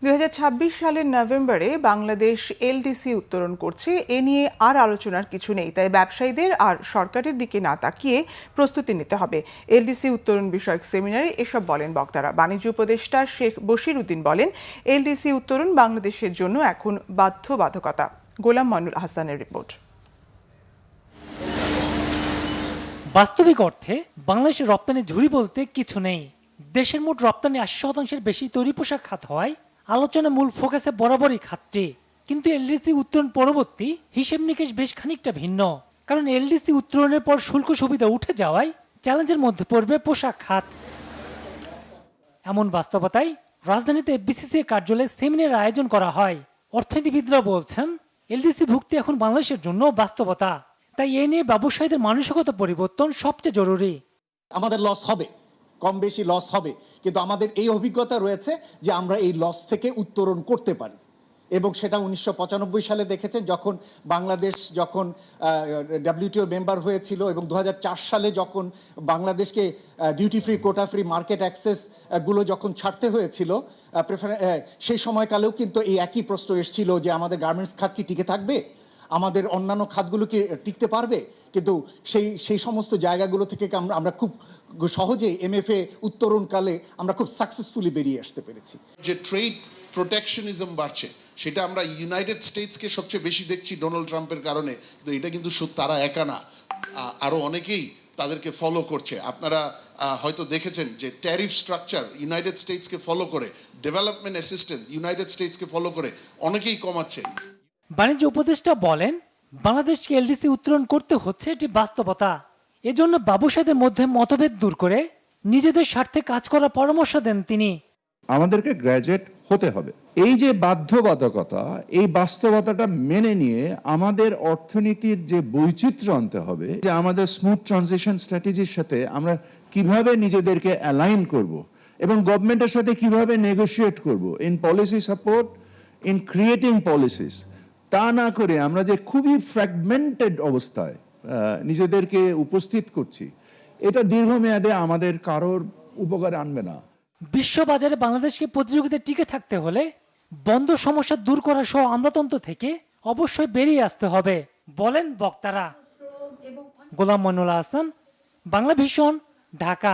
2026 সালের নভেম্বরে বাংলাদেশ এলডিসি উত্তোলন করছে। এ নিয়ে আর আলোচনার কিছু নেই, তাই ব্যবসায়ীদের আর সরকারের দিকে না তাকিয়ে প্রস্তুতি নিতে হবে। এলডিসি উত্তোলন বিষয়ক সেমিনারে এসব বলেন বক্তারা। বাণিজ্য উপদেষ্টা শেখ বশির উদ্দিন বলেন, এলডিসি উত্তোলন বাংলাদেশের জন্য এখন বাধ্যবাধকতা। গোলাম মইনুল হাসানের রিপোর্ট। বাস্তবিক অর্থে বাংলাদেশের রপ্তানি ঝুড়ি বলতে কিছু নেই। দেশের মোট রপ্তানি 80% বেশি তৈরি পোশাক খাত হওয়ায় আলোচনা মূল ফোকাসে বরাবরই খাতটি। কিন্তু এলডিসি উত্তোলন পরবর্তী হিসেব নিকেশ বেশ খানিকটা ভিন্ন, কারণ এলডিসি উত্তোলনের পর শুল্ক সুবিধা উঠে যাওয়ায় চ্যালেঞ্জের মধ্যে পড়বে পোশাক খাত। এমন বাস্তবতায় রাজধানীতে বিসিসিআই কার্যালয়ে সেমিনার আয়োজন করা হয়। অর্থনীতিবিদরা বলছেন, এলডিসি ভুক্তি এখন বাংলাদেশের জন্য বাস্তবতা, তাই এ নিয়ে ব্যবসায়ীদের মানসিকতা পরিবর্তন সবচেয়ে জরুরি। আমাদের লস হবে, কম বেশি লস হবে, কিন্তু আমাদের এই অভিজ্ঞতা রয়েছে যে আমরা এই লস থেকে উত্তরণ করতে পারি। এবং সেটা 1995 সালে দেখেছেন, যখন বাংলাদেশ WTO মেম্বার হয়েছিল, এবং 2004 সালে যখন বাংলাদেশকে duty free, quota free, market access গুলো যখন ছাড়তে হয়েছিল, সেই সময়কালেও কিন্তু এই একই প্রশ্ন এসেছিল যে আমাদের গার্মেন্টস খাত কি টিকে থাকবে, আমাদের অন্যান্য খাতগুলো কি টিকতে পারবে। কিন্তু সেই সমস্ত জায়গাগুলো থেকে আমরা খুব সহজে MFA উত্তরণকালে আমরা খুব সাকসেসফুলি বেরিয়ে আসতে পেরেছি। যে ট্রেড প্রোটেকশনিজম বাড়ছে, সেটা আমরা ইউনাইটেড স্টেটসকে সবচেয়ে বেশি দেখছি ডোনাল্ড ট্রাম্পের কারণে। তো এটা কিন্তু তারা একা না, আরও অনেকেই তাদেরকে ফলো করছে। আপনারা হয়তো দেখেছেন যে ট্যারিফ স্ট্রাকচার ইউনাইটেড স্টেটসকে ফলো করে, ডেভেলপমেন্ট অ্যাসিস্ট্যান্স ইউনাইটেড স্টেটসকে ফলো করে অনেকেই কমাচ্ছে। বাণিজ্য উপদেষ্টা বলেন, বাংলাদেশকে এলডিসি উত্তোলন করতে হচ্ছে এটি বাস্তবতা। এজন্য ব্যবসায়ীদের মধ্যে মতভেদ দূর করে নিজেদের স্বার্থে কাজ করার পরামর্শ দেন তিনি। আমাদেরকে গ্র্যাজুয়েট হতে হবে। এই যে বাধ্যবাধকতা, এই বাস্তবতাটা মেনে নিয়ে আমাদের অর্থনীতির যে বৈচিত্র্য আনতে হবে, যে আমাদের স্মুথ ট্রানজিশন স্ট্র্যাটেজির সাথে আমরা কিভাবে নিজেদেরকে অ্যালাইন করব এবং গভর্নমেন্টের সাথে কিভাবে নেগোশিয়েট করব in policy support, in creating policies. তা না করে আমরা যে খুবই ফ্র্যাগমেন্টেড অবস্থায় নিজেদেরকে উপস্থিত করছি, এটা দীর্ঘমেয়াদে আমাদের কারোর উপকারে আনবে না। বিশ্ববাজারে বাংলাদেশকে প্রতিযোগিতায় টিকে থাকতে হলে বন্দর সমস্যা দূর করা সহ আমলাতন্ত্র থেকে অবশ্যই বেরিয়ে আসতে হবে বলেন বক্তারা। গোলাম মইনুল হাসান, বাংলা ভিশন, ঢাকা।